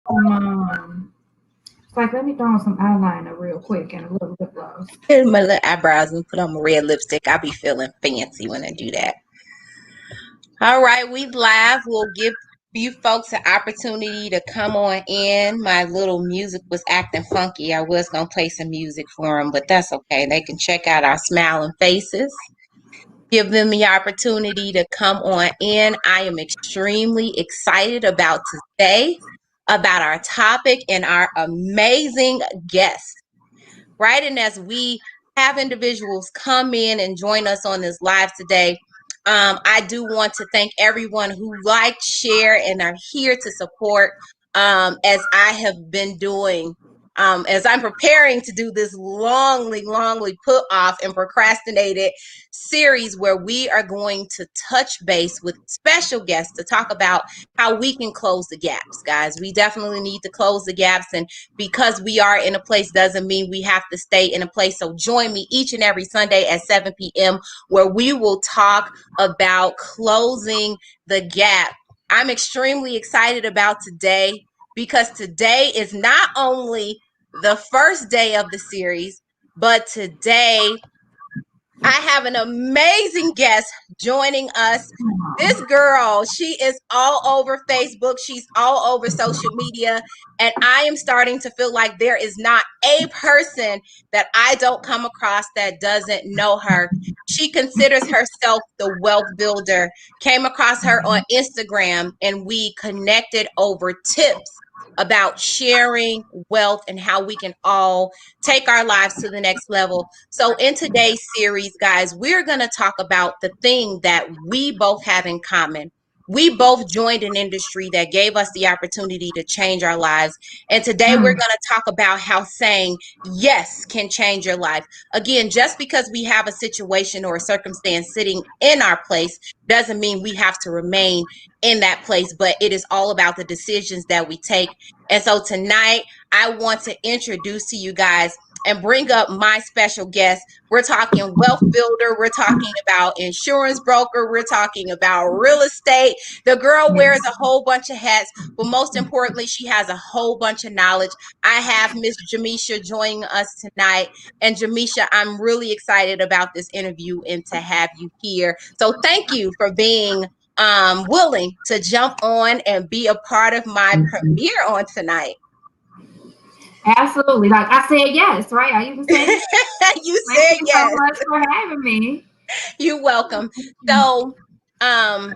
It's like, let me throw on some eyeliner real quick and a little lip gloss. Hit my little eyebrows and put on my red lipstick. I be feeling fancy when I do that. All right, we live. We'll give you folks an opportunity to come on in. My little music was acting funky. I was going to play some music for them, but that's okay. They can check out our smiling faces. Give them the opportunity to come on in. I am extremely excited about today, about our topic and our amazing guest. Right? And as we have individuals come in and join us on this live today, I do want to thank everyone who liked, share, and are here to support as I have been doing. As I'm preparing to do this longly put off and procrastinated series where we are going to touch base with special guests to talk about how we can close the gaps, guys. We definitely need to close the gaps, and because we are in a place doesn't mean we have to stay in a place. So join me each and every Sunday at 7 p.m. where we will talk about closing the gap. I'm extremely excited about today because today is not only the first day of the series, but today I have an amazing guest joining us. This girl, she is all over Facebook. She's all over social media. And I am starting to feel like there is not a person that I don't come across that doesn't know her. She considers herself the wealth builder. Came across her on Instagram and we connected over tips about sharing wealth and how we can all take our lives to the next level. So in today's series, guys, we're going to talk about the thing that we both have in common. We both joined an industry that gave us the opportunity to change our lives. And today we're going to talk about how saying yes can change your life. Again, just because we have a situation or a circumstance sitting in our place doesn't mean we have to remain in that place, but it is all about the decisions that we take. And so tonight, I want to introduce to you guys and bring up my special guest. We're talking wealth builder. We're talking about insurance broker. We're talking about real estate. The girl wears a whole bunch of hats, but most importantly, she has a whole bunch of knowledge. I have Miss Jamisha joining us tonight. And Jamisha, I'm really excited about this interview and to have you here. So thank you for being willing to jump on and be a part of my premiere on tonight. Absolutely. Like I said yes, right? I even said yes. You Thank said you so yes. much for having me. You're welcome. So, I've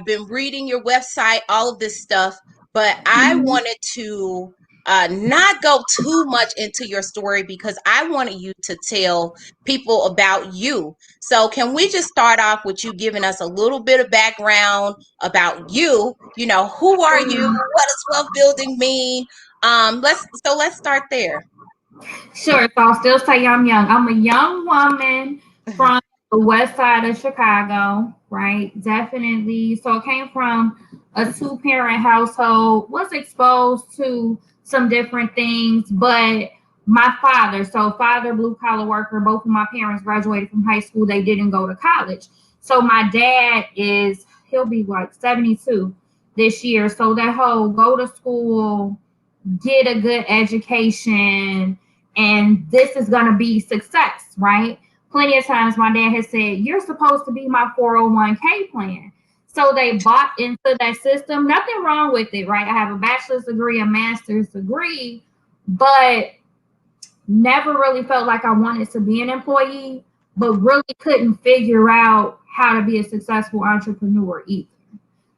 been reading your website, all of this stuff, but I wanted to not go too much into your story because I wanted you to tell people about you. So, can we just start off with you giving us a little bit of background about you? You know, who are you? What does wealth building mean? Let's start there. Sure. So I'll still say I'm young. I'm a young woman from the west side of Chicago, right? Definitely. So I came from a two-parent household, was exposed to some different things, but my father, so father, blue collar worker, both of my parents graduated from high school. They didn't go to college. So my dad he'll be like 72 this year. So that whole go to school, get a good education, and this is going to be success, right? Plenty of times my dad has said, you're supposed to be my 401k plan. So they bought into that system. Nothing wrong with it, right? I have a bachelor's degree, a master's degree, but never really felt like I wanted to be an employee, but really couldn't figure out how to be a successful entrepreneur either.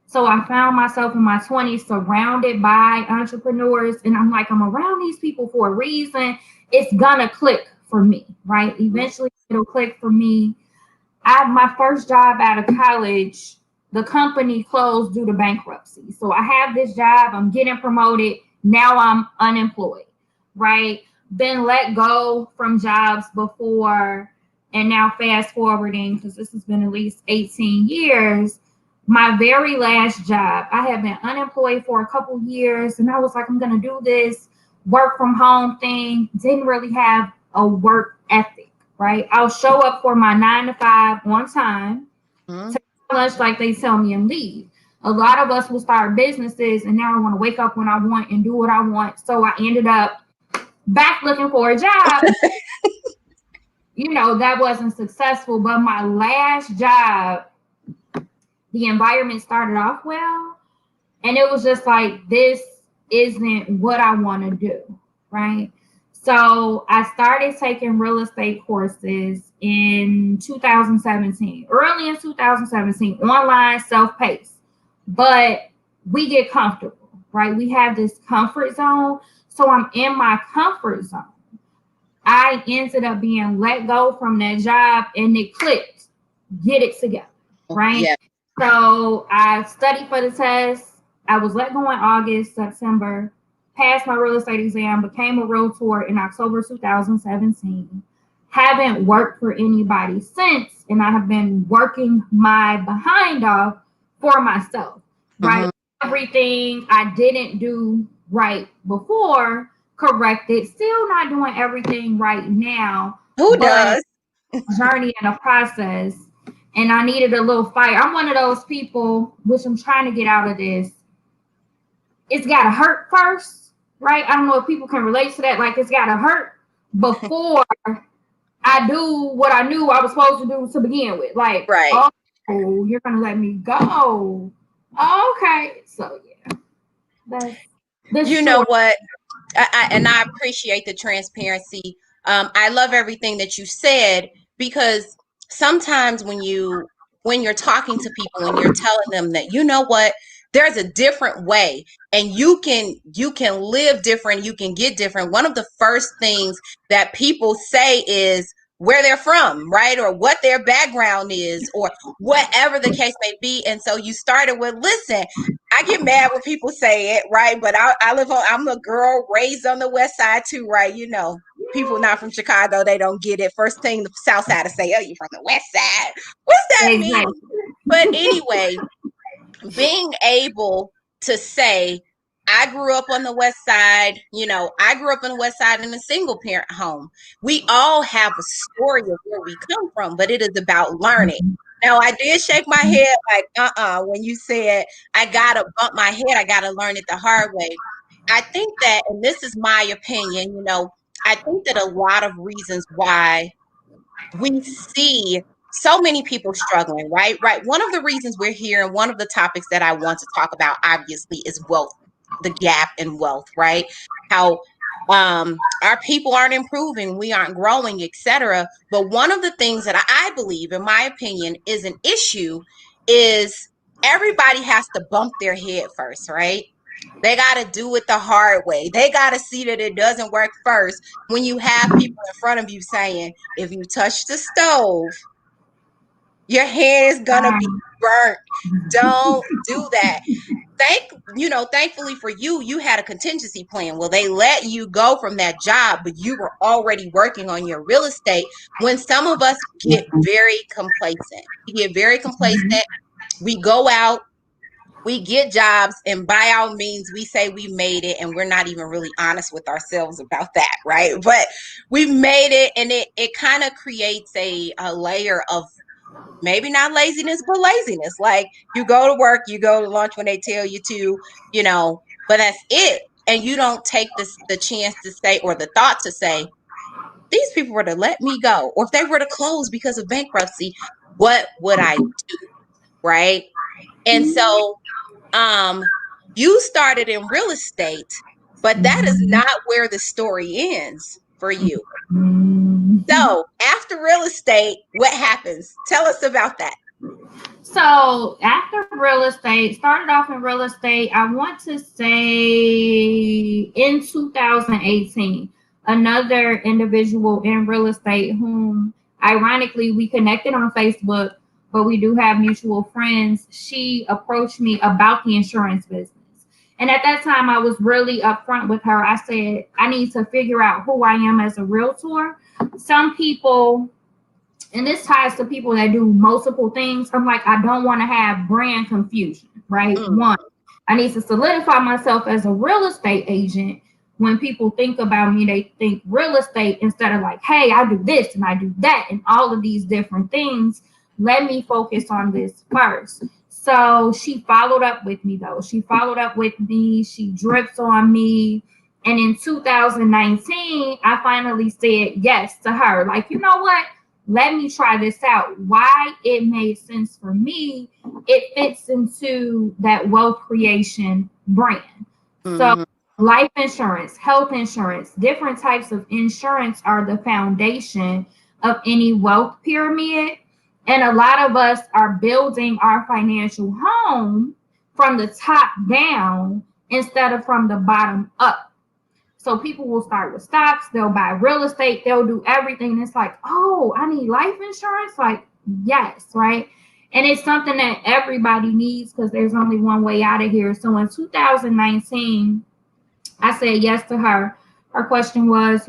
So I found myself in my 20s surrounded by entrepreneurs, and I'm like, I'm around these people for a reason. It's gonna click for me, right? Eventually it'll click for me. My first job out of college, the company closed due to bankruptcy. So I have this job, I'm getting promoted. Now I'm unemployed, right? Been let go from jobs before, and now fast forwarding, because this has been at least 18 years. My very last job, I have been unemployed for a couple years, and I was like, I'm going to do this work from home thing. Didn't really have a work ethic, right? I'll show up for my 9 to 5 on time, Mhm. take lunch like they tell me, and leave. a lot of us will start businesses and now I want to wake up when I want and do what I want. So I ended up back looking for a job. You know, that wasn't successful. But my last job, the environment started off well. And it was just like, this isn't what I want to do, right? So I started taking real estate courses in 2017, early in 2017, online, self-paced. But we get comfortable, right? We have this comfort zone. So I'm in my comfort zone. I ended up being let go from that job and it clicked. Get it together, right? Yeah. So I studied for the test. I was let go in August, September, passed my real estate exam, became a realtor in October 2017. Haven't worked for anybody since, and I have been working my behind off for myself, right? Everything I didn't do right before, corrected. Still not doing everything right now. Who does? Journey and a process. And I needed a little fire. I'm one of those people, which I'm trying to get out of this. It's got to hurt first, right? I don't know if people can relate to that. Like, it's got to hurt before I do what I knew I was supposed to do to begin with. Like, right. Oh, you're going to let me go. Okay. So, yeah. You know what? I appreciate the transparency. I love everything that you said, because sometimes when you're talking to people and you're telling them that, you know what, there's a different way and you can live different, you can get different. One of the first things that people say is where they're from, right? Or what their background is, or whatever the case may be. And so you started with, listen, I get mad when people say it, right? But I'm a girl raised on the West Side too, right? You know, people not from Chicago, they don't get it. First thing the South Side to say, oh, you're from the West Side. What's that mean? But anyway, being able to say, I grew up on the West Side, you know, I grew up on the West Side in a single parent home. We all have a story of where we come from, but it is about learning. Now, I did shake my head like, when you said, I got to bump my head, I got to learn it the hard way. I think that, and this is my opinion, you know, I think that a lot of reasons why we see so many people struggling, right? One of the reasons we're here, and one of the topics that I want to talk about, obviously, is wealth, the gap in wealth, right? How our people aren't improving, we aren't growing, etc. But one of the things that I believe, in my opinion, is an issue is everybody has to bump their head first, right? They got to do it the hard way. They got to see that it doesn't work first. When you have people in front of you saying, if you touch the stove, your hand is going to be burnt. Don't do that. Thankfully for you, you had a contingency plan. Well, they let you go from that job, but you were already working on your real estate. When some of us get very complacent, we go out, we get jobs, and by all means, we say we made it, and we're not even really honest with ourselves about that, right? But we've made it, and it kind of creates a layer of maybe not laziness, but laziness. Like, you go to work, you go to lunch when they tell you to, you know, but that's it. And you don't take the chance to say, or the thought to say, these people were to let me go, or if they were to close because of bankruptcy, what would I do? Right. And so you started in real estate, but that is not where the story ends for you. So after real estate, what happens? Tell us about that. So after real estate, started off in real estate, I want to say in 2018, another individual in real estate whom ironically we connected on Facebook, but we do have mutual friends. She approached me about the insurance business. And at that time, I was really upfront with her. I said, I need to figure out who I am as a realtor. Some people, and this ties to people that do multiple things. I'm like, I don't want to have brand confusion, right? One, I need to solidify myself as a real estate agent. When people think about me, they think real estate instead of like, hey, I do this and I do that and all of these different things. Let me focus on this first. So she followed up with me though. She followed up with me. She drips on me. And in 2019, I finally said yes to her. Like, you know what? Let me try this out. Why it made sense for me, it fits into that wealth creation brand. So, life insurance, health insurance, different types of insurance are the foundation of any wealth pyramid. And a lot of us are building our financial home from the top down instead of from the bottom up. So people will start with stocks, they'll buy real estate, they'll do everything. It's like, oh, I need life insurance? Like, yes, right? And it's something that everybody needs because there's only one way out of here. So in 2019, I said yes to her. Her question was,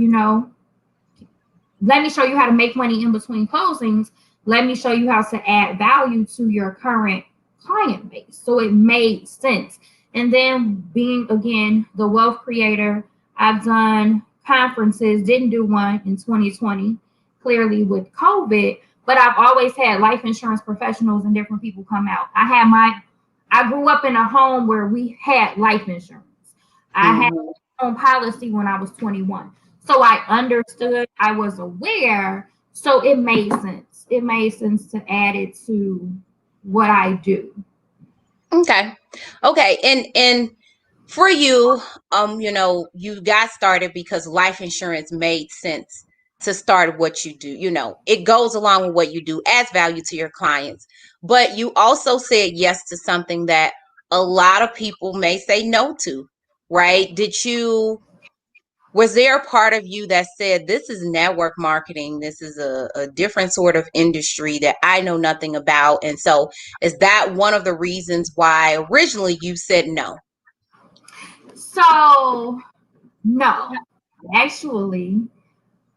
let me show you how to make money in between closings. Let me show you how to add value to your current client base. So it made sense. And then being, again, the wealth creator, I've done conferences, didn't do one in 2020, clearly with COVID, but I've always had life insurance professionals and different people come out. I grew up in a home where we had life insurance. I had my own policy when I was 21. So I understood, I was aware, so it made sense. It made sense to add it to what I do. Okay. And for you, you got started because life insurance made sense to start what you do. It goes along with what you do, adds value to your clients. But you also said yes to something that a lot of people may say no to, right? Was there a part of you that said, this is network marketing, this is a different sort of industry that I know nothing about? And so is that one of the reasons why originally you said no? So, no. Actually,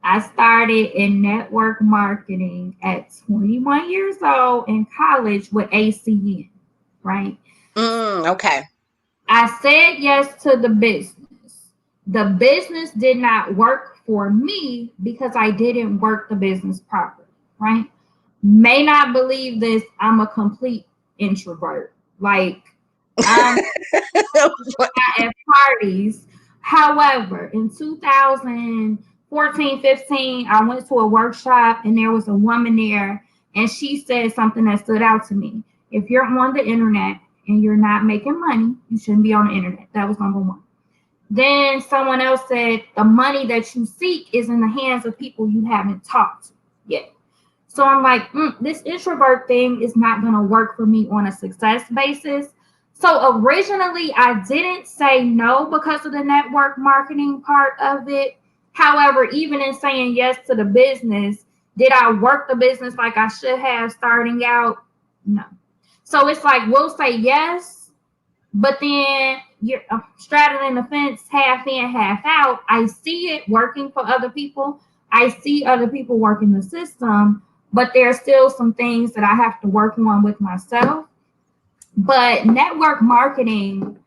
I started in network marketing at 21 years old in college with ACN, right? Okay. I said yes to the business. The business did not work for me because I didn't work the business properly, right? May not believe this, I'm a complete introvert. Like, I'm at parties. However, in 2014, 15, I went to a workshop and there was a woman there and she said something that stood out to me. If you're on the internet and you're not making money, you shouldn't be on the internet. That was number one. Then someone else said the money that you seek is in the hands of people you haven't talked to yet. So I'm like, this introvert thing is not going to work for me on a success basis. So originally I didn't say no because of the network marketing part of it. However, even in saying yes to the business, did I work the business like I should have starting out? No. So it's like, we'll say yes, but then you're straddling the fence, half in, half out. I see it working for other people. I see other people working the system, but there's still some things that I have to work on with myself. But network marketing,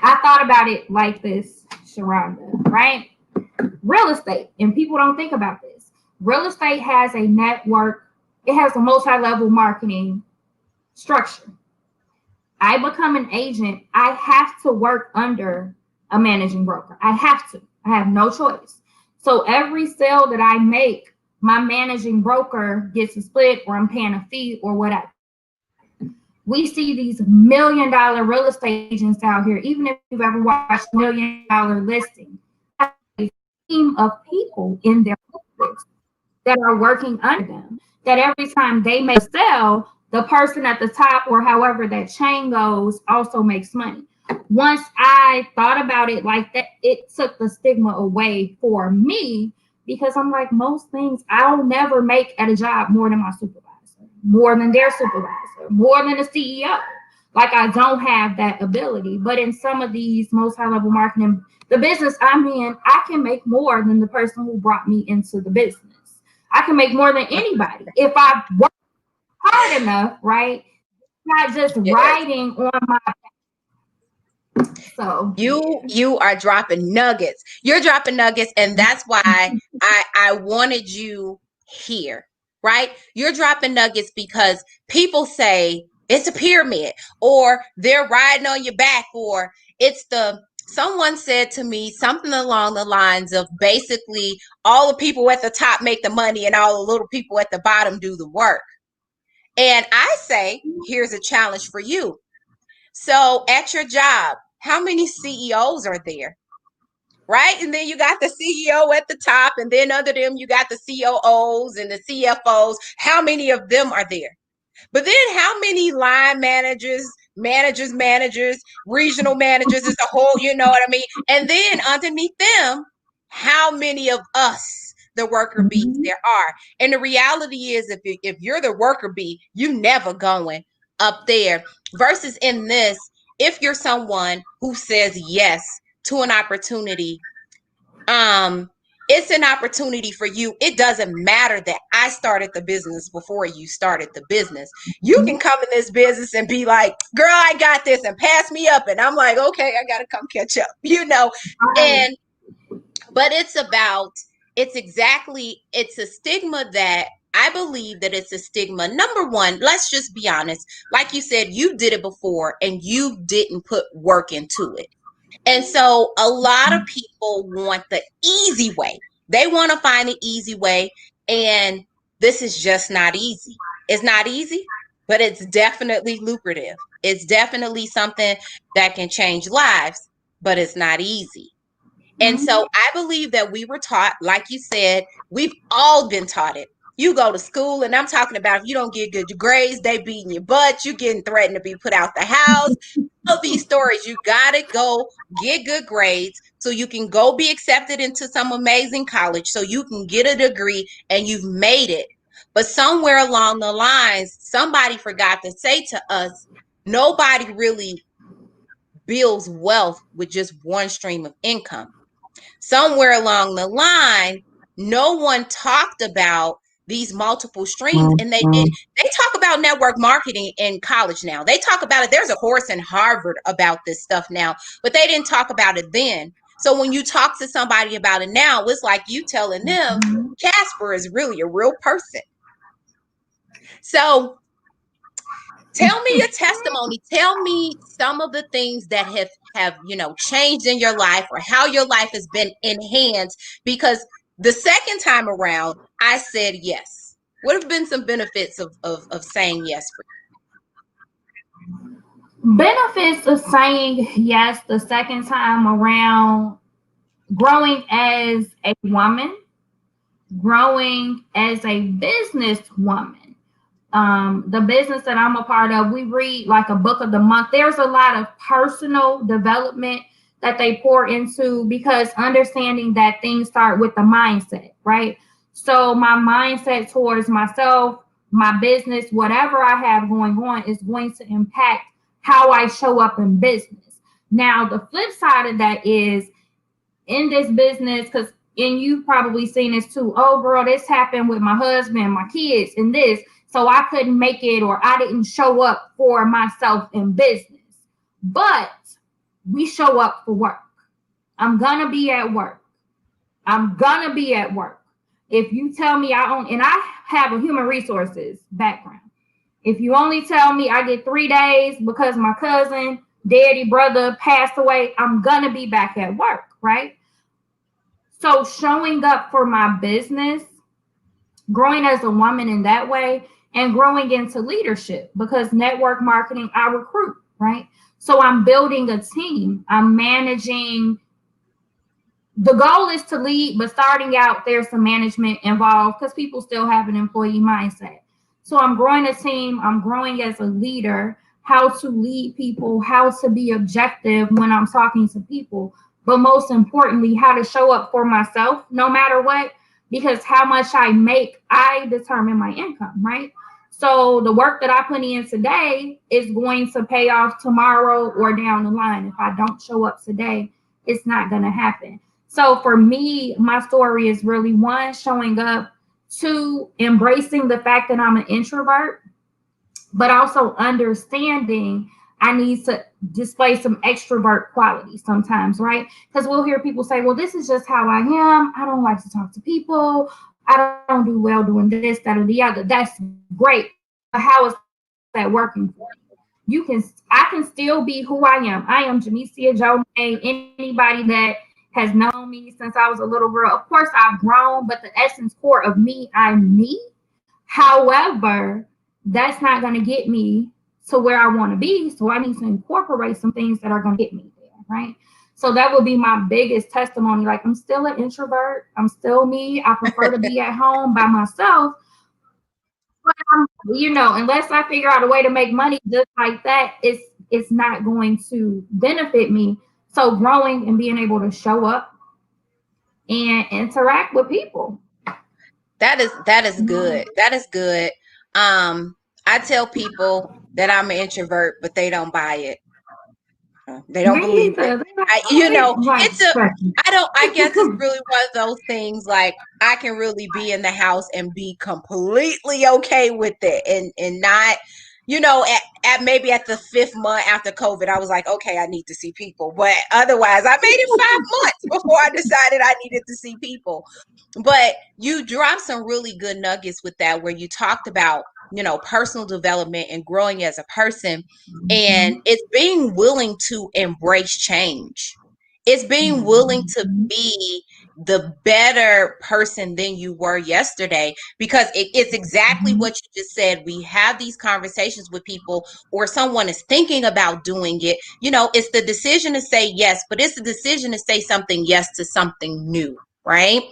I thought about it like this, Sharonda, right? Real estate, and people don't think about this. Real estate has a network, it has a multi-level marketing structure. I become an agent, I have to work under a managing broker. I have to. I have no choice. So every sale that I make, my managing broker gets a split or I'm paying a fee or whatever. We see these $1 million real estate agents out here, even if you've ever watched $1 million listing, a team of people in their office that are working under them, that every time they make a sale, the person at the top or however that chain goes also makes money. Once I thought about it like that, it took the stigma away for me because I'm like, most things I'll never make at a job more than my supervisor, more than their supervisor, more than the CEO. Like, I don't have that ability. But in some of these most high-level marketing, the business I'm in, I can make more than the person who brought me into the business. I can make more than anybody if I work hard enough, right? Not just riding on my back. So you are dropping nuggets. You're dropping nuggets, and that's why I wanted you here, right? You're dropping nuggets because people say, It's a pyramid, or they're riding on your back, or someone said to me something along the lines of basically all the people at the top make the money and all the little people at the bottom do the work. And I say, here's a challenge for you. So at your job, how many CEOs are there? Right? And then you got the CEO at the top, and then under them, you got the COOs and the CFOs. How many of them are there? But then how many line managers, regional managers is a whole, you know what I mean? And then underneath them, how many of us, the worker bees, there are? And the reality is, if you're the worker bee, you never going up there. Versus in this, if you're someone who says yes to an opportunity, it's an opportunity for you. It doesn't matter that I started the business before you started the business. You can come in this business and be like, girl, I got this, and pass me up. And I'm like, okay, I got to come catch up, you know? But it's a stigma that I believe that it's a stigma. Number one, let's just be honest. Like you said, you did it before and you didn't put work into it. And so a lot of people want the easy way. They want to find the easy way. And this is just not easy. It's not easy, but it's definitely lucrative. It's definitely something that can change lives, but it's not easy. And so I believe that we were taught, like you said, we've all been taught it. You go to school, and I'm talking about if you don't get good grades, they beating your butt. You getting threatened to be put out the house. All these stories, you gotta go get good grades so you can go be accepted into some amazing college, so you can get a degree and you've made it. But somewhere along the lines, somebody forgot to say to us, nobody really builds wealth with just one stream of income. Somewhere along the line, no one talked about these multiple streams, and they talk about network marketing in college now. They talk about it. There's a course in Harvard about this stuff now, but they didn't talk about it then. So when you talk to somebody about it now, it's like you telling them Casper is really a real person. So tell me your testimony. Tell me some of the things that have changed in your life, or how your life has been enhanced, because the second time around I said yes. What have been some benefits of saying yes for you? Benefits of saying yes the second time around: growing as a woman, growing as a businesswoman. The business that I'm a part of, we read like a book of the month. There's a lot of personal development that they pour into, because understanding that things start with the mindset, right? So my mindset towards myself, my business, whatever I have going on, is going to impact how I show up in business. Now, the flip side of that is, in this business, because, and you've probably seen this too, oh girl, this happened with my husband, my kids, and this, so I couldn't make it, or I didn't show up for myself in business. But we show up for work. I'm gonna be at work. I'm gonna be at work. If you tell me and I have a human resources background. If you only tell me I get 3 days because my cousin, daddy, brother passed away, I'm gonna be back at work, right? So showing up for my business, growing as a woman in that way, and growing into leadership, because network marketing, I recruit, right? So I'm building a team. I'm managing. The goal is to lead, but starting out, there's some management involved, because people still have an employee mindset. So I'm growing a team. I'm growing as a leader, how to lead people, how to be objective when I'm talking to people, but most importantly, how to show up for myself no matter what, because how much I make, I determine my income, right? So the work that I put in today is going to pay off tomorrow or down the line. If I don't show up today, it's not going to happen. So for me, my story is really, one, showing up, two, embracing the fact that I'm an introvert, but also understanding I need to display some extrovert qualities sometimes, right? Because we'll hear people say, well, this is just how I am. I don't like to talk to people. I don't do well doing this, that, or the other. That's great. But how is that working for you. I can still be who I am. I am Jamesia Jonay. Anybody that has known me since I was a little girl, of course I've grown, but the essence core of me, I'm me. However, that's not going to get me to where I want to be. So I need to incorporate some things that are going to get me there, right? So that would be my biggest testimony. Like, I'm still an introvert. I'm still me. I prefer to be at home by myself. But unless I figure out a way to make money just like that, it's not going to benefit me. So growing and being able to show up and interact with people. That is good. That is good. I tell people that I'm an introvert, but they don't buy it. They don't believe it. I guess it's really one of those things, like, I can really be in the house and be completely okay with it and not, at maybe at the 5th month after COVID, I was like, okay, I need to see people. But otherwise, I made it 5 months before I decided I needed to see people. But you dropped some really good nuggets with that, where you talked about, personal development and growing as a person. And it's being willing to embrace change. It's being willing to be the better person than you were yesterday, because it's exactly what you just said. We have these conversations with people, or someone is thinking about doing it. It's the decision to say yes, but it's the decision to say something yes to something new, right?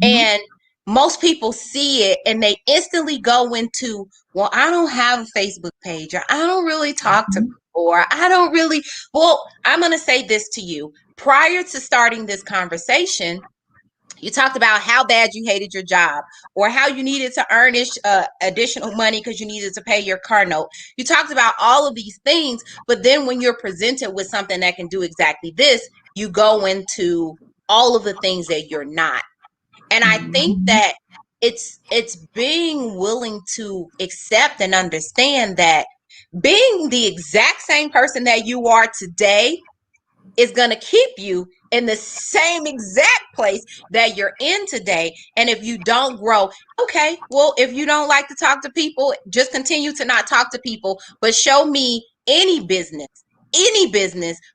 And most people see it and they instantly go into, well, I don't have a Facebook page, or I don't really talk to people, or I don't really. Well, I'm going to say this to you. Prior to starting this conversation, you talked about how bad you hated your job, or how you needed to earn additional money because you needed to pay your car note. You talked about all of these things, but then when you're presented with something that can do exactly this, you go into all of the things that you're not. And I think that it's being willing to accept and understand that being the exact same person that you are today is going to keep you in the same exact place that you're in today. And if you don't grow, okay, well, if you don't like to talk to people, just continue to not talk to people, but show me any business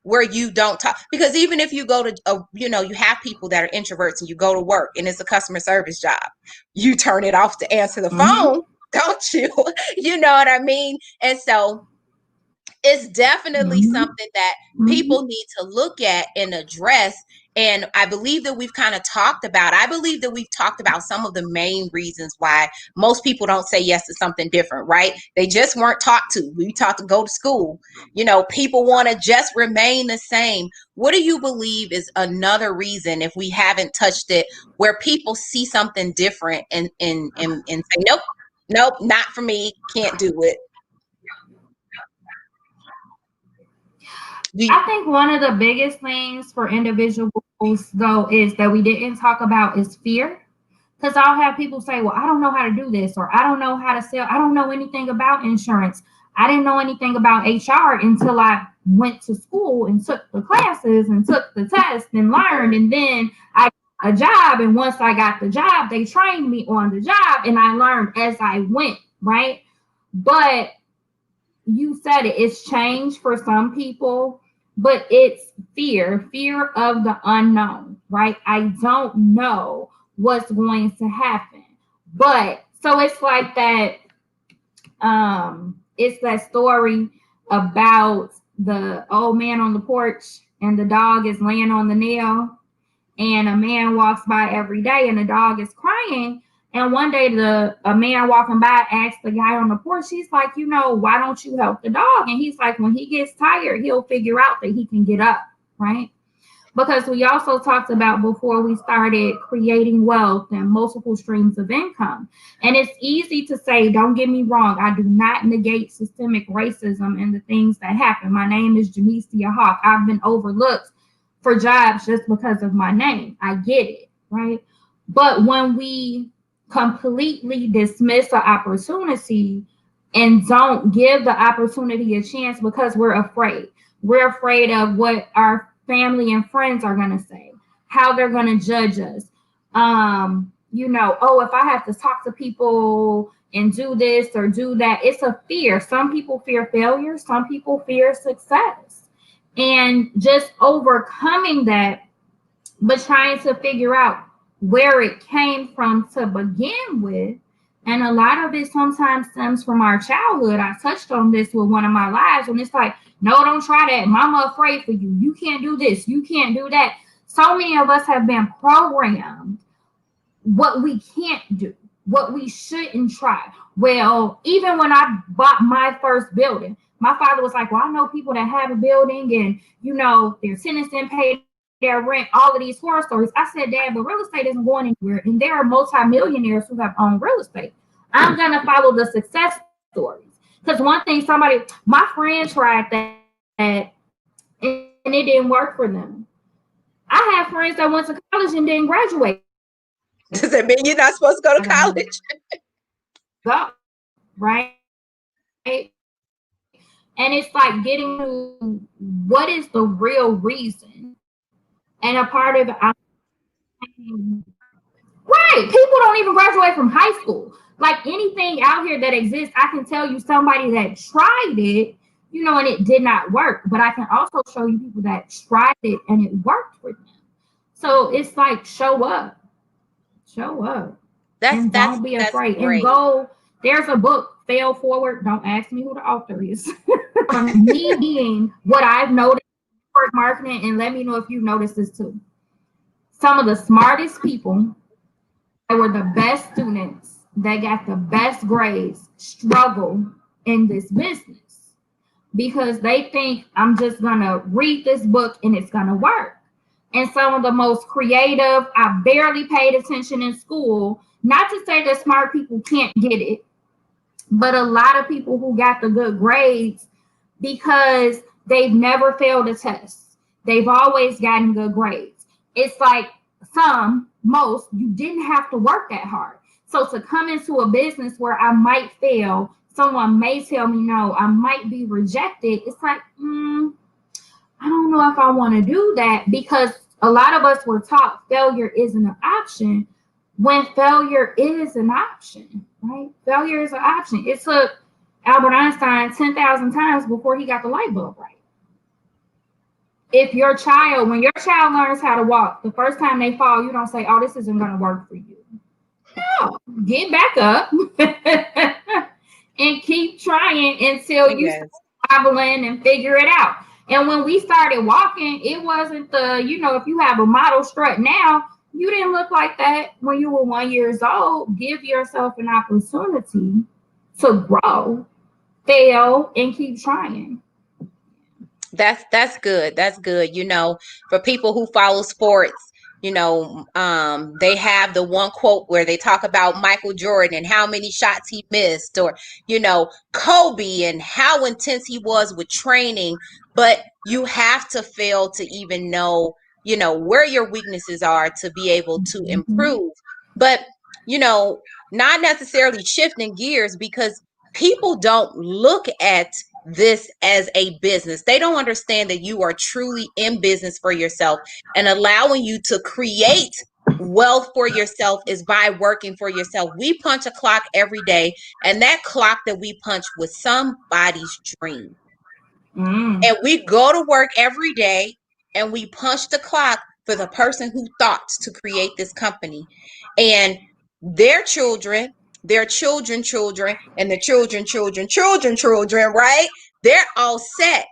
where you don't talk. Because even if you go to you have people that are introverts and you go to work and it's a customer service job, you turn it off to answer the phone, don't you? You know what I mean? And so it's definitely something that people need to look at and address. And I believe that we've talked about some of the main reasons why most people don't say yes to something different, right? They just weren't taught to. We taught to go to school. People want to just remain the same. What do you believe is another reason, if we haven't touched it, where people see something different and say, nope, not for me, can't do it? I think one of the biggest things for individuals, though, is that we didn't talk about is fear. Because I'll have people say, well, I don't know how to do this, or I don't know how to sell. I don't know anything about insurance. I didn't know anything about HR until I went to school and took the classes and took the test and learned. And then I got a job. And once I got the job, they trained me on the job and I learned as I went, right? But you said it's change for some people, but it's fear of the unknown, right? I don't know what's going to happen. But so it's like that. It's that story about the old man on the porch and the dog is laying on the nail, and a man walks by every day and the dog is crying. And one day a man walking by asked the guy on the porch, he's like, why don't you help the dog? And he's like, when he gets tired, he'll figure out that he can get up, right? Because we also talked about before we started creating wealth and multiple streams of income. And it's easy to say, don't get me wrong, I do not negate systemic racism and the things that happen. My name is Jamesia Hawk. I've been overlooked for jobs just because of my name. I get it, right? But when we completely dismiss the opportunity and don't give the opportunity a chance because we're afraid of what our family and friends are going to say, how they're going to judge us. If I have to talk to people and do this or do that. It's a fear. Some people fear failure, some people fear success. And just overcoming that, but trying to figure out where it came from to begin with. And a lot of it sometimes stems from our childhood. I touched on this with one of my lives, and it's like, no, don't try that. Mama afraid for you. You can't do this. You can't do that. So many of us have been programmed what we can't do, what we shouldn't try. Well, even when I bought my first building, my father was like, well, I know people that have a building and, you know, their tenants didn't pay their rent, all of these horror stories. I said, Dad, but real estate isn't going anywhere. And there are multimillionaires who have owned real estate. I'm going to follow the success stories. Because one thing my friend tried that and it didn't work for them. I have friends that went to college and didn't graduate. Does that mean you're not supposed to go to college? Go, right? And it's like getting to what is the real reason. And a part of it, right? People don't even graduate from high school. Like anything out here that exists, I can tell you somebody that tried it, you know, and it did not work. But I can also show you people that tried it and it worked for them. So it's like show up. Don't be afraid. And go. There's a book, Fail Forward. Don't ask me who the author is. From me being what I've noticed in marketing, and let me know if you've noticed this too. Some of the smartest people that were the best students that got the best grades struggle in this business because they think I'm just gonna read this book and it's gonna work. And some of the most creative, I barely paid attention in school. Not to say that smart people can't get it, but a lot of people who got the good grades because they've never failed a test. They've always gotten good grades. It's like most, you didn't have to work that hard. So to come into a business where I might fail, someone may tell me no, I might be rejected. It's like, I don't know if I want to do that because a lot of us were taught failure isn't an option when failure is an option, right? Failure is an option. It took Albert Einstein 10,000 times before he got the light bulb right. When your child learns how to walk, the first time they fall, you don't say, oh, this isn't going to work for you. No, get back up and keep trying until you start wobbling and figure it out. And when we started walking, it wasn't if you have a model strut now, you didn't look like that when you were 1 year old. Give yourself an opportunity to grow, fail, and keep trying. That's good. That's good. You know, for people who follow sports, you know, they have the one quote where they talk about Michael Jordan and how many shots he missed, or, you know, Kobe and how intense he was with training. But you have to fail to even know, you know, where your weaknesses are to be able to improve. But, you know, not necessarily shifting gears because people don't look at this as a business. They don't understand that you are truly in business for yourself, and allowing you to create wealth for yourself is by working for yourself. We punch a clock every day, and that clock that we punch was somebody's dream. And we go to work every day and we punch the clock for the person who thought to create this company, and their children, and their children, right? They're all set.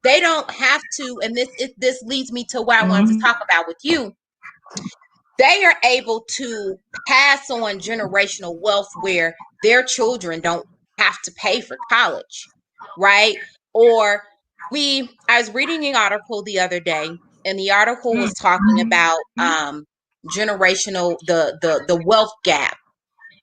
They don't have to, and this leads me to what I wanted to talk about with you. They are able to pass on generational wealth where their children don't have to pay for college, right? Or I was reading an article the other day, and the article was talking about generational, the wealth gap.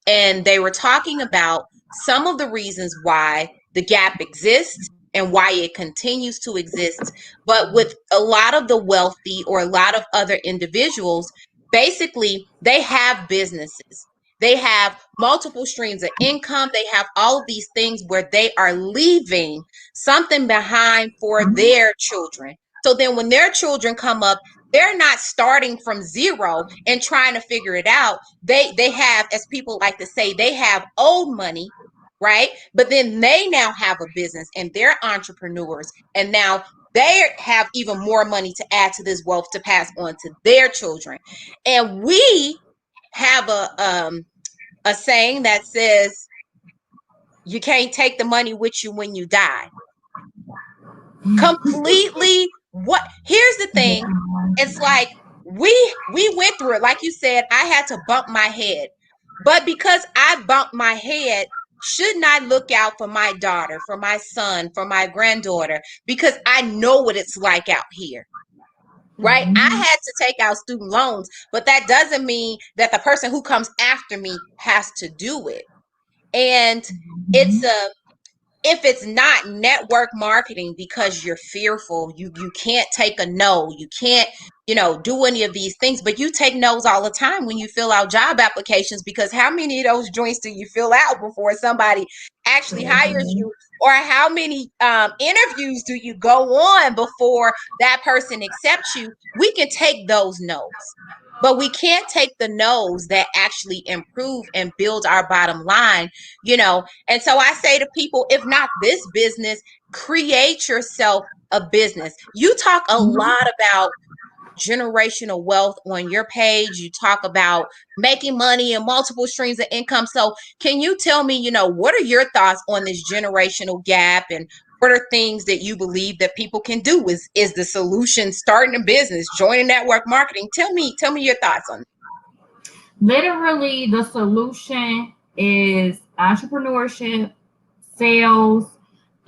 And they were talking about some of the reasons why the gap exists and why it continues to exist. But with a lot of the wealthy or a lot of other individuals, basically, they have businesses. They have multiple streams of income. They have all of these things where they are leaving something behind for their children. So then when their children come up, they're not starting from zero and trying to figure it out. They have, as people like to say, they have old money, right? But then they now have a business and they're entrepreneurs, and now they have even more money to add to this wealth to pass on to their children. And we have a saying that says you can't take the money with you when you die. Completely. What? Here's the thing. It's like we went through it. Like you said, I had to bump my head. But because I bumped my head, shouldn't I look out for my daughter, for my son, for my granddaughter? Because I know what it's like out here. Right? I had to take out student loans, but that doesn't mean that the person who comes after me has to do it. And it's if it's not network marketing because you're fearful, you can't take a no, you can't, do any of these things, but you take no's all the time when you fill out job applications, because how many of those joints do you fill out before somebody actually hires you? Or how many interviews do you go on before that person accepts you? We can take those no's, but we can't take the no's that actually improve and build our bottom line, And so I say to people, if not this business, create yourself a business. You talk a lot about generational wealth on your page. You talk about making money and multiple streams of income. So can you tell me, what are your thoughts on this generational gap, and what are things that you believe that people can do? Is the solution starting a business, joining network marketing? Tell me your thoughts on it. Literally, the solution is entrepreneurship, sales,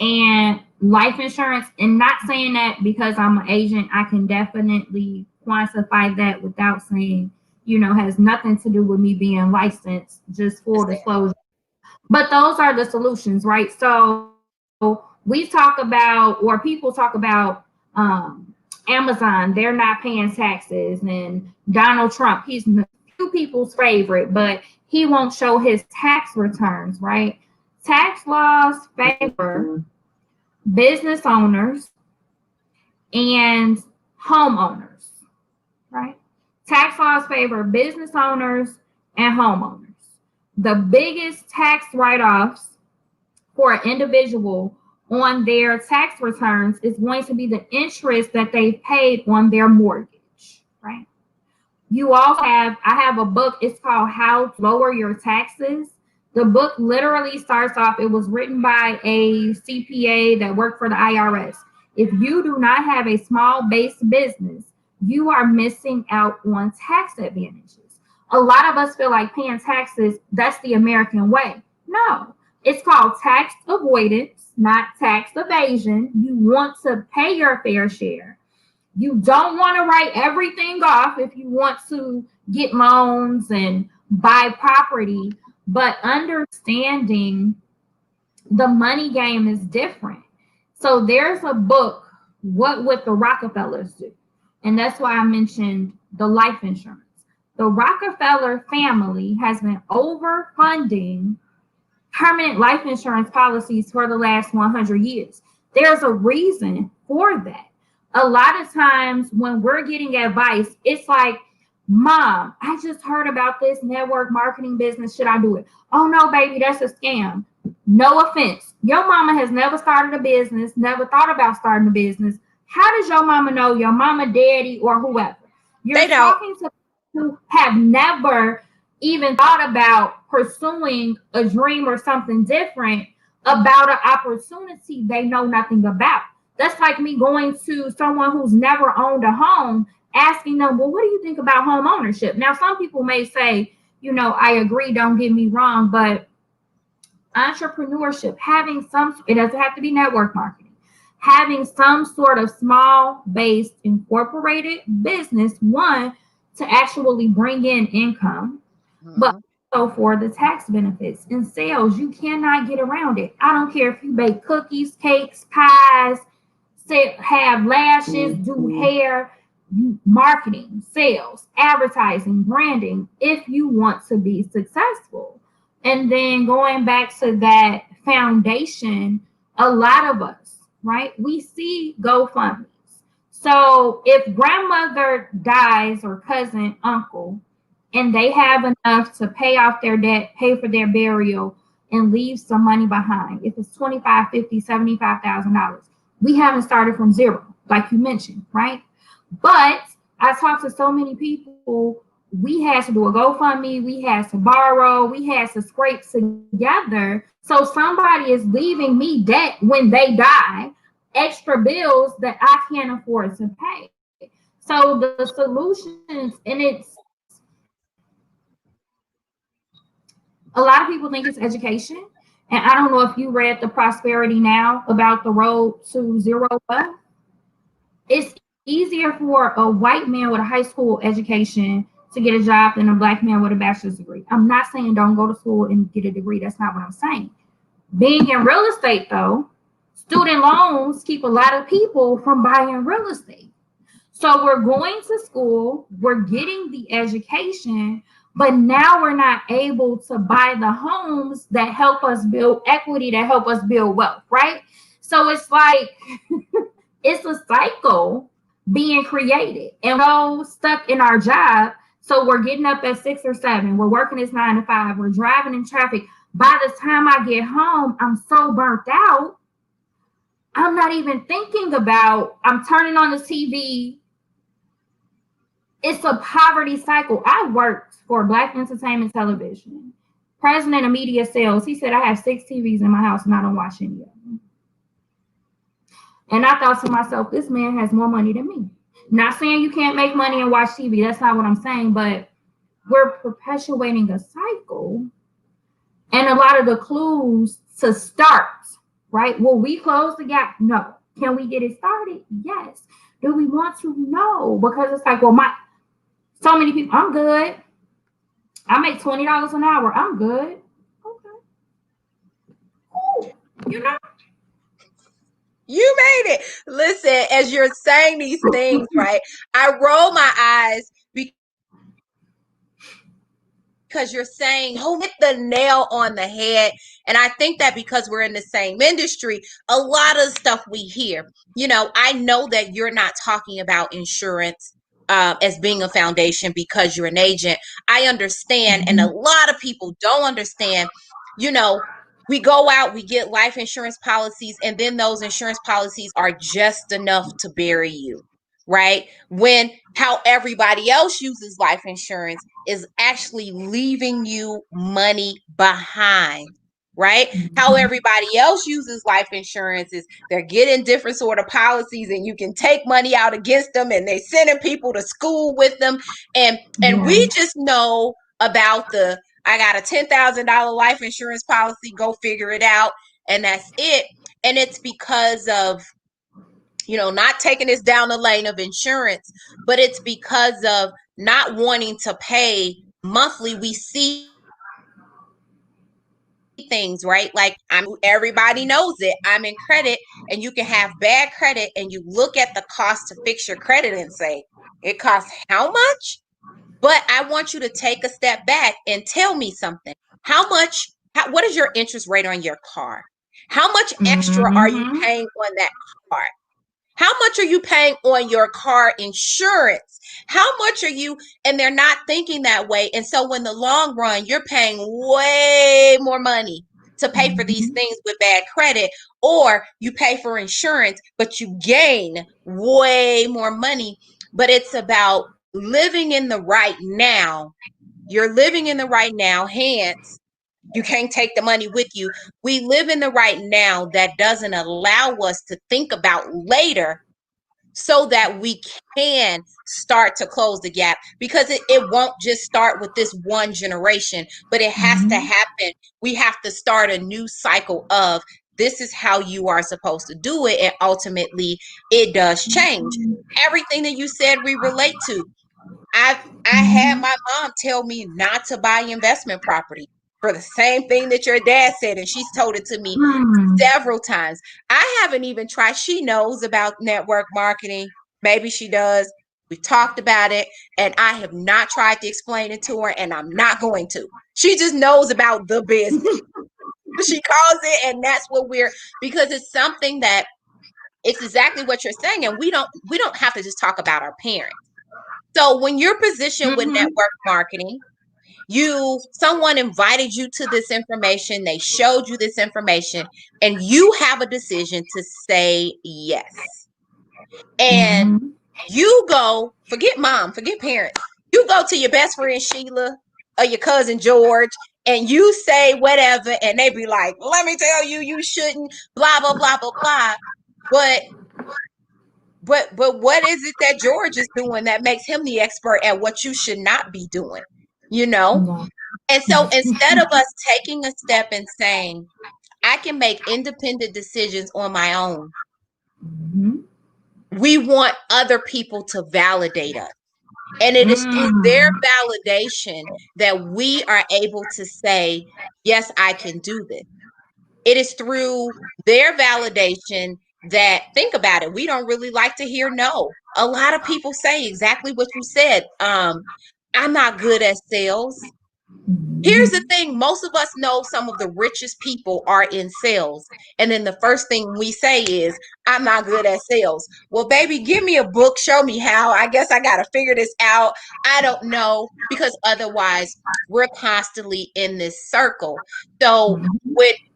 and life insurance. And not saying that because I'm an agent, I can definitely quantify that without saying, has nothing to do with me being licensed, just full disclosure. But those are the solutions, right? So we talk about, or people talk about, Amazon, they're not paying taxes, and Donald Trump, he's few people's favorite, but he won't show his tax returns, right? Tax laws favor business owners and homeowners, right? Tax laws favor business owners and homeowners. The biggest tax write-offs for an individual on their tax returns is going to be the interest that they paid on their mortgage, right? You also I have a book, it's called How to Lower Your Taxes. The book literally starts off, it was written by a CPA that worked for the IRS. If you do not have a small base business, you are missing out on tax advantages. A lot of us feel like paying taxes, that's the American way. No, it's called tax avoidance, not tax evasion. You want to pay your fair share. You don't want to write everything off if you want to get loans and buy property, but understanding the money game is different. So there's a book, What Would the Rockefellers Do? And that's why I mentioned the life insurance. The Rockefeller family has been overfunding permanent life insurance policies for the last 100 years. There's a reason for that. A lot of times when we're getting advice, it's like, Mom, I just heard about this network marketing business. Should I do it? Oh, no, baby, that's a scam. No offense. Your mama has never started a business, never thought about starting a business. How does your mama know, your mama, daddy, or whoever? You're talking to people who have never even thought about pursuing a dream or something different about an opportunity they know nothing about. That's like me going to someone who's never owned a home, asking them, well, what do you think about home ownership? Now, some people may say, I agree, don't get me wrong, but entrepreneurship, it doesn't have to be network marketing, having some sort of small based incorporated business, one, to actually bring in income, but also for the tax benefits. In sales, you cannot get around it. I don't care if you bake cookies, cakes, pies, have lashes, do hair, marketing, sales, advertising, branding, if you want to be successful. And then going back to that foundation, a lot of us, right, we see GoFundMes. So if grandmother dies or cousin, uncle, and they have enough to pay off their debt, pay for their burial, and leave some money behind, if it's 25, 50, $75,000, we haven't started from zero, like you mentioned, right? But I talked to so many people, we had to do a GoFundMe, we had to borrow, we had to scrape together. So somebody is leaving me debt when they die, extra bills that I can't afford to pay. So the solutions, and it's a lot of people think it's education. And I don't know if you read the Prosperity Now about the road to zero wealth. It's easier for a white man with a high school education to get a job than a black man with a bachelor's degree. I'm not saying don't go to school and get a degree. That's not what I'm saying. Being in real estate, though, student loans keep a lot of people from buying real estate. So we're going to school, we're getting the education, but now we're not able to buy the homes that help us build equity, that help us build wealth, right? So it's like, it's a cycle being created, and we're stuck in our job. So we're getting up at 6 or 7, we're working this 9 to 5, we're driving in traffic. By the time I get home, I'm so burnt out. I'm not even thinking about, I'm turning on the TV. It's a poverty cycle. I worked for Black Entertainment Television, president of media sales. He said, I have 6 TVs in my house and I don't watch any of them. And I thought to myself, this man has more money than me. Not saying you can't make money and watch TV. That's not what I'm saying. But we're perpetuating a cycle. And a lot of the clues to start, right? Will we close the gap? No. Can we get it started? Yes. Do we want to? No. Because it's like, well, so many people, I'm good. I make $20 an hour. I'm good. Okay. Cool. You know? You made it. Listen, as you're saying these things, right? I roll my eyes because you're saying, oh, hit the nail on the head. And I think that because we're in the same industry, a lot of stuff we hear, I know that you're not talking about insurance as being a foundation because you're an agent. I understand. And a lot of people don't understand, we go out, we get life insurance policies, and then those insurance policies are just enough to bury you, right? When how everybody else uses life insurance is actually leaving you money behind, right? How everybody else uses life insurance is they're getting different sort of policies and you can take money out against them and they're sending people to school with them. And we just know about I got a $10,000 life insurance policy, go figure it out. And that's it. And it's because of, not taking this down the lane of insurance, but it's because of not wanting to pay monthly. We see things, right? Like everybody knows it. I'm in credit, and you can have bad credit and you look at the cost to fix your credit and say, it costs how much? But I want you to take a step back and tell me something. What is your interest rate on your car? How much extra are you paying on that car? How much are you paying on your car insurance? How much are you? And they're not thinking that way. And so in the long run, you're paying way more money to pay for these things with bad credit, or you pay for insurance, but you gain way more money. But it's about living in the right now. You're living in the right now, hence you can't take the money with you. We live in the right now that doesn't allow us to think about later so that we can start to close the gap, because it won't just start with this one generation, but it has to happen. We have to start a new cycle of this is how you are supposed to do it. And ultimately it does change. Everything that you said, we relate to. I had my mom tell me not to buy investment property for the same thing that your dad said, and she's told it to me several times. I haven't even tried. She knows about network marketing. Maybe she does. We talked about it, and I have not tried to explain it to her, and I'm not going to. She just knows about the business. She calls it, and that's what because it's something that it's exactly what you're saying. And we don't have to just talk about our parents. So when you're positioned with network marketing, someone invited you to this information, they showed you this information, and you have a decision to say yes. And you go, forget mom, forget parents. You go to your best friend Sheila or your cousin George, and you say whatever, and they be like, let me tell you, you shouldn't, blah, blah, blah, blah, blah. But what is it that George is doing that makes him the expert at what you should not be doing? You know? And so instead of us taking a step and saying, I can make independent decisions on my own, we want other people to validate us. And it is through their validation that we are able to say, yes, I can do this. It is through their validation that, think about it, we don't really like to hear no. A lot of people say exactly what you said. I'm not good at sales. Here's the thing. Most of us know some of the richest people are in sales. And then the first thing we say is, I'm not good at sales. Well, baby, give me a book. Show me how. I guess I got to figure this out. I don't know, because otherwise we're constantly in this circle. So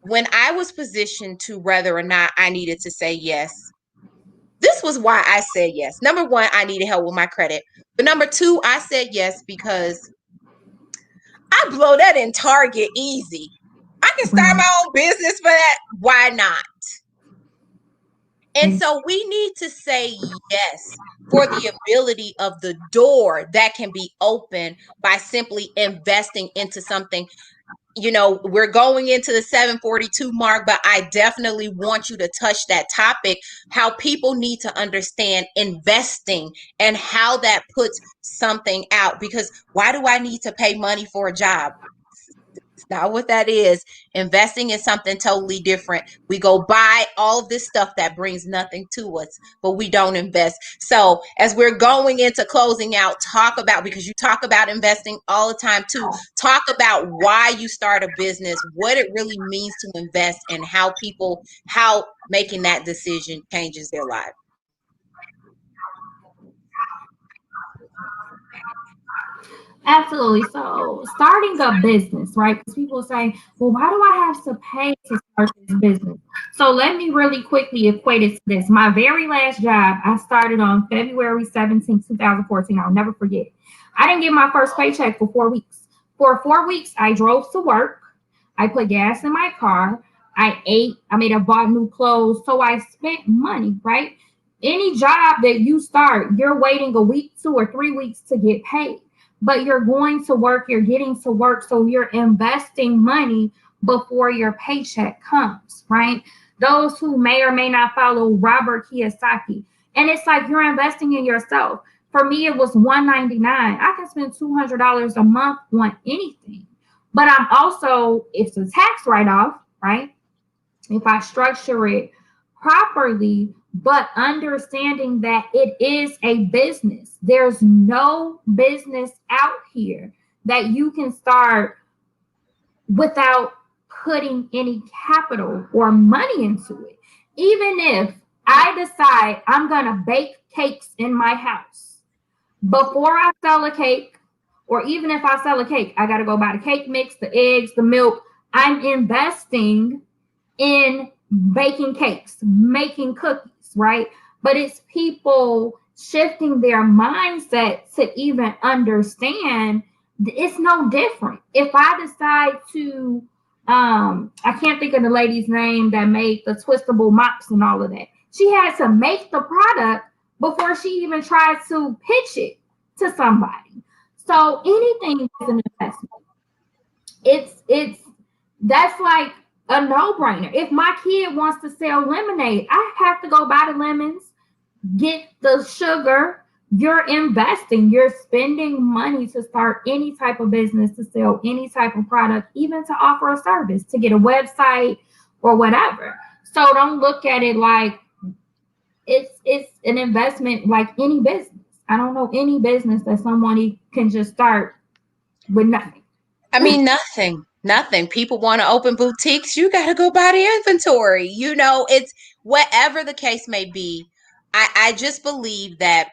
when I was positioned to whether or not I needed to say yes, this was why I said yes. Number one, I needed help with my credit. But number two, I said yes because I blow that in Target easy. I can start my own business for that. Why not? And so we need to say yes for the ability of the door that can be opened by simply investing into something. You know, we're going into the 742 mark, but I definitely want you to touch that topic, how people need to understand investing and how that puts something out. Because why do I need to pay money for a job? It's not what that is. Investing is something totally different. We go buy all of this stuff that brings nothing to us, but we don't invest. So as we're going into closing out, talk about, because you talk about investing all the time too, talk about why you start a business, what it really means to invest, and how making that decision changes their life. Absolutely. So starting a business, right? Because people say, well, why do I have to pay to start this business? So let me really quickly equate it to this. My very last job, I started on February 17, 2014. I'll never forget. I didn't get my first paycheck for 4 weeks. For 4 weeks, I drove to work. I put gas in my car. I ate. I bought new clothes. So I spent money, right? Any job that you start, you're waiting a week, 2 or 3 weeks to get paid. But you're going to work, you're getting to work, so you're investing money before your paycheck comes, right? Those who may or may not follow Robert Kiyosaki, and it's like you're investing in yourself. For me, it was $199. I can spend $200 a month on anything, but I'm also, it's a tax write-off, right? If I structure it properly, but understanding that it is a business. There's no business out here that you can start without putting any capital or money into it. Even if I decide I'm going to bake cakes in my house, before I sell a cake, or even if I sell a cake, I got to go buy the cake mix, the eggs, the milk. I'm investing in baking cakes, making cookies, right? But it's people shifting their mindset to even understand it's no different. If I decide to, I can't think of the lady's name that made the twistable mops and all of that. She had to make the product before she even tried to pitch it to somebody. So anything is an investment. That's like a no-brainer. If my kid wants to sell lemonade, I have to go buy the lemons, get the sugar. You're investing, you're spending money to start any type of business, to sell any type of product, even to offer a service, to get a website or whatever. So don't look at it like it's an investment like any business. I don't know any business that someone can just start with nothing. Nothing. People want to open boutiques. You got to go buy the inventory. whatever the case may be, I just believe that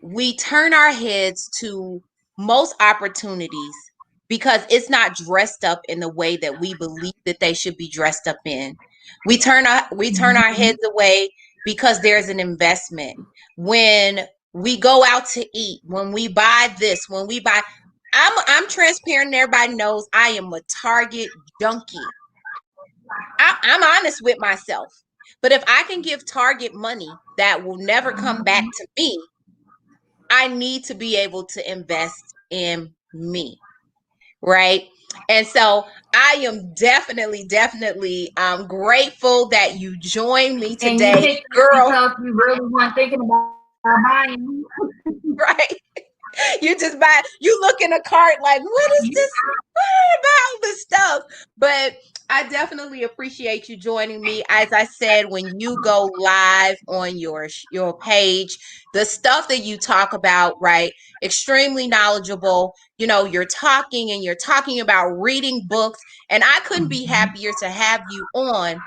we turn our heads to most opportunities because it's not dressed up in the way that we believe that they should be dressed up in. We turn our heads away because there's an investment. When we go out to eat, when we buy this, when we buy, I'm transparent and everybody knows I am a Target junkie. I'm honest with myself. But if I can give Target money that will never come back to me, I need to be able to invest in me. Right. And so I am definitely grateful that you joined me today. And you girl, because you really weren't thinking about buying. Right. You just buy, you look in a cart like, what is this? What about all this stuff? But I definitely appreciate you joining me. As I said, when you go live on your page, the stuff that you talk about, right? Extremely knowledgeable. You know, you're talking about reading books, and I couldn't be happier to have you on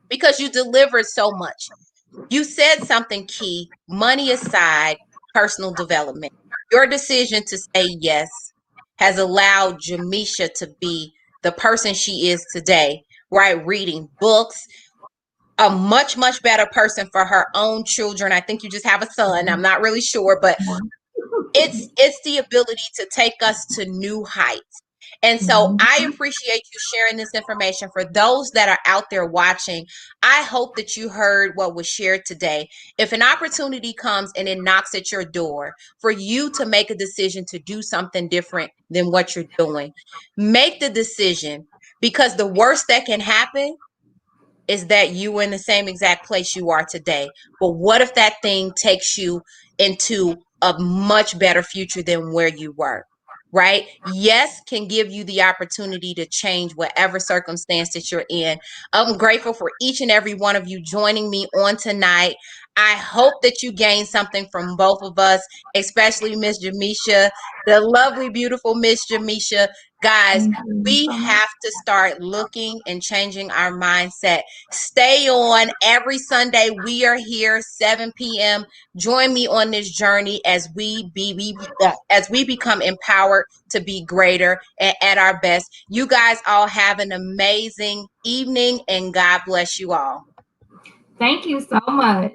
because you delivered so much. You said something key, money aside, personal development. Your decision to say yes has allowed Jamisha to be the person she is today, right? Reading books, a much better person for her own children. I think you just have a son. I'm not really sure, but it's the ability to take us to new heights. And so I appreciate you sharing this information. For those that are out there watching, I hope that you heard what was shared today. If an opportunity comes and it knocks at your door for you to make a decision to do something different than what you're doing, make the decision, because the worst that can happen is that you were in the same exact place you are today. But what if that thing takes you into a much better future than where you were? Right? Yes, can give you the opportunity to change whatever circumstance that you're in. I'm grateful for each and every one of you joining me on tonight. I hope that you gained something from both of us, especially Miss Jamisha, the lovely, beautiful Miss Jamisha. Guys, we have to start looking and changing our mindset. Stay on every Sunday. We are here 7 p.m. Join me on this journey as we become empowered to be greater and at our best. You guys all have an amazing evening, and God bless you all. Thank you so much.